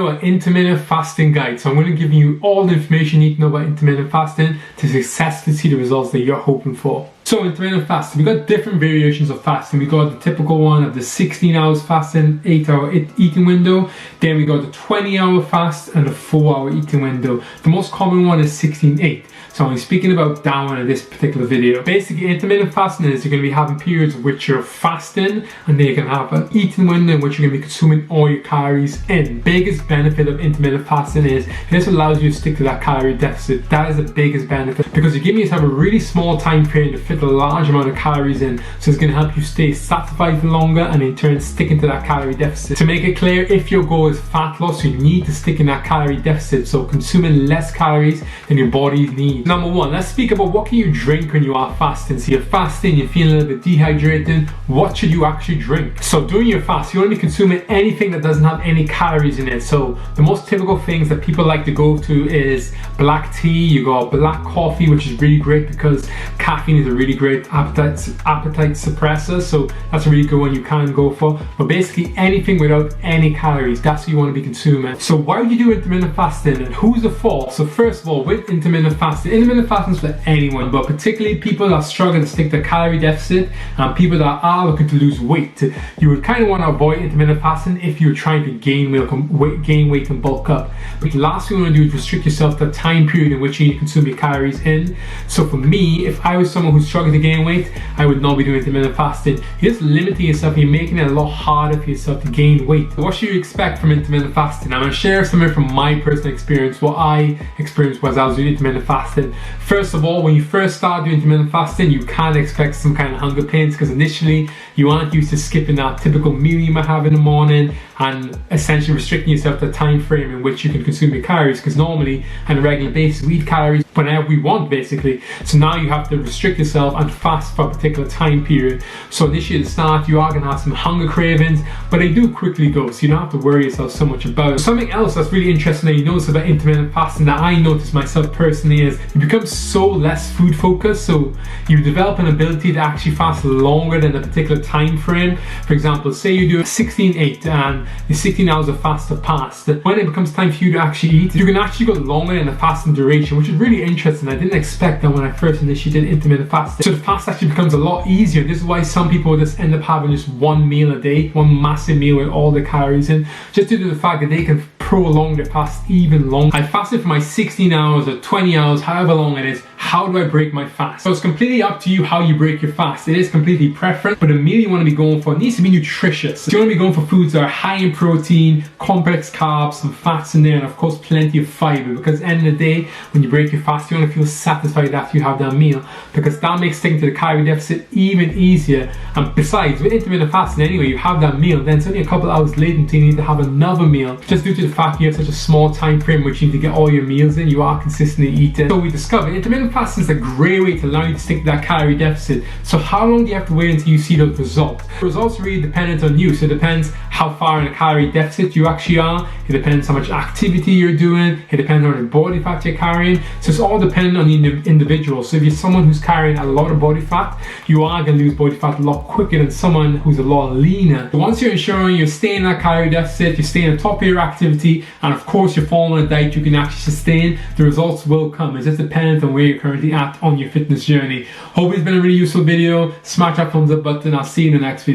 video, an intermittent fasting guide. So I'm going to give you all the information you need to know about intermittent fasting to successfully see the results that you're hoping for. So intermittent fasting, we got different variations of fasting. We got the typical one of the 16 hours fasting, 8-hour eating window. Then we got the 20-hour fast and the 4-hour eating window. The most common one is 16-8. So I'm speaking about that one in this particular video. Basically, intermittent fasting is you're going to be having periods in which you're fasting, and then you're going to have an eating window in which you're going to be consuming all your calories in. Biggest benefit of intermittent fasting is this allows you to stick to that calorie deficit. That is the biggest benefit because you're giving yourself a really small time frame to fit a large amount of calories in. So it's going to help you stay satisfied for longer and in turn sticking to that calorie deficit. To make it clear, if your goal is fat loss, you need to stick in that calorie deficit. So consuming less calories than your body needs. Number one, let's speak about what can you drink when you are fasting. So you're fasting, you're feeling a little bit dehydrated. What should you actually drink? So during your fast, you want to be consuming anything that doesn't have any calories in it. So the most typical things that people like to go to is black tea. You got black coffee, which is really great because caffeine is a really great appetite suppressor. So that's a really good one you can go for. But basically anything without any calories, that's what you want to be consuming. So why would you do intermittent fasting and who's it for? So first of all, with intermittent fasting is for anyone, but particularly people that struggle to stick to calorie deficit and people that are looking to lose weight. You would kind of want to avoid intermittent fasting if you're trying to gain weight and bulk up. But the last thing you want to do is restrict yourself to a time period in which you need to consume your calories in. So for me, if I was someone who's struggling to gain weight, I would not be doing intermittent fasting. You're just limiting yourself, you're making it a lot harder for yourself to gain weight. What should you expect from intermittent fasting? I'm going to share something from my personal experience, what I experienced was I was doing intermittent fasting. First of all, when you first start doing intermittent fasting, you can expect some kind of hunger pains because initially you aren't used to skipping that typical meal you might have in the morning and essentially restricting yourself to a time frame in which you can consume your calories, because normally on a regular basis we eat calories whenever we want basically. So now you have to restrict yourself and fast for a particular time period. So initially at the start you are going to have some hunger cravings, but they do quickly go, so you don't have to worry yourself so much about it. Something else that's really interesting that you notice about intermittent fasting that I noticed myself personally is you become so less food focused. So you develop an ability to actually fast longer than a particular time frame. For example, say you do a 16-8 and the 16 hours of fast have passed. When it becomes time for you to actually eat, you can actually go longer in the fasting duration, which is really interesting. I didn't expect that when I first initiated intermittent fasting. So the fast actually becomes a lot easier. This is why some people just end up having just one meal a day, one massive meal with all the calories in, just due to the fact that they can prolong the fast even longer. I fasted for my 16 hours or 20 hours, however long it is. How do I break my fast? So it's completely up to you how you break your fast. It is completely preference, but the meal you want to be going for needs to be nutritious. So you want to be going for foods that are high in protein, complex carbs, some fats in there, and of course plenty of fiber, because at the end of the day, when you break your fast, you want to feel satisfied after you have that meal, because that makes sticking to the calorie deficit even easier. And besides, with intermittent fasting anyway, you have that meal, then it's only a couple hours later until you need to have another meal, just due to the fact you have such a small time frame which you need to get all your meals in. You are consistently eating. So we discovered intermittent fasting is a great way to allow you to stick to that calorie deficit. So how long do you have to wait until you see those results? The results are really dependent on you. So it depends how far in a calorie deficit you actually are. It depends how much activity you're doing. It depends on the body fat you're carrying. So it's all dependent on the individual. So if you're someone who's carrying a lot of body fat, you are going to lose body fat a lot quicker than someone who's a lot leaner. So once you're ensuring you're staying in that calorie deficit, you're staying on top of your activity, and of course you're following a diet you can actually sustain, the results will come. It's just dependent on where you're currently at on your fitness journey. Hope it's been a really useful video. Smash that thumbs up button. I'll see you in the next video.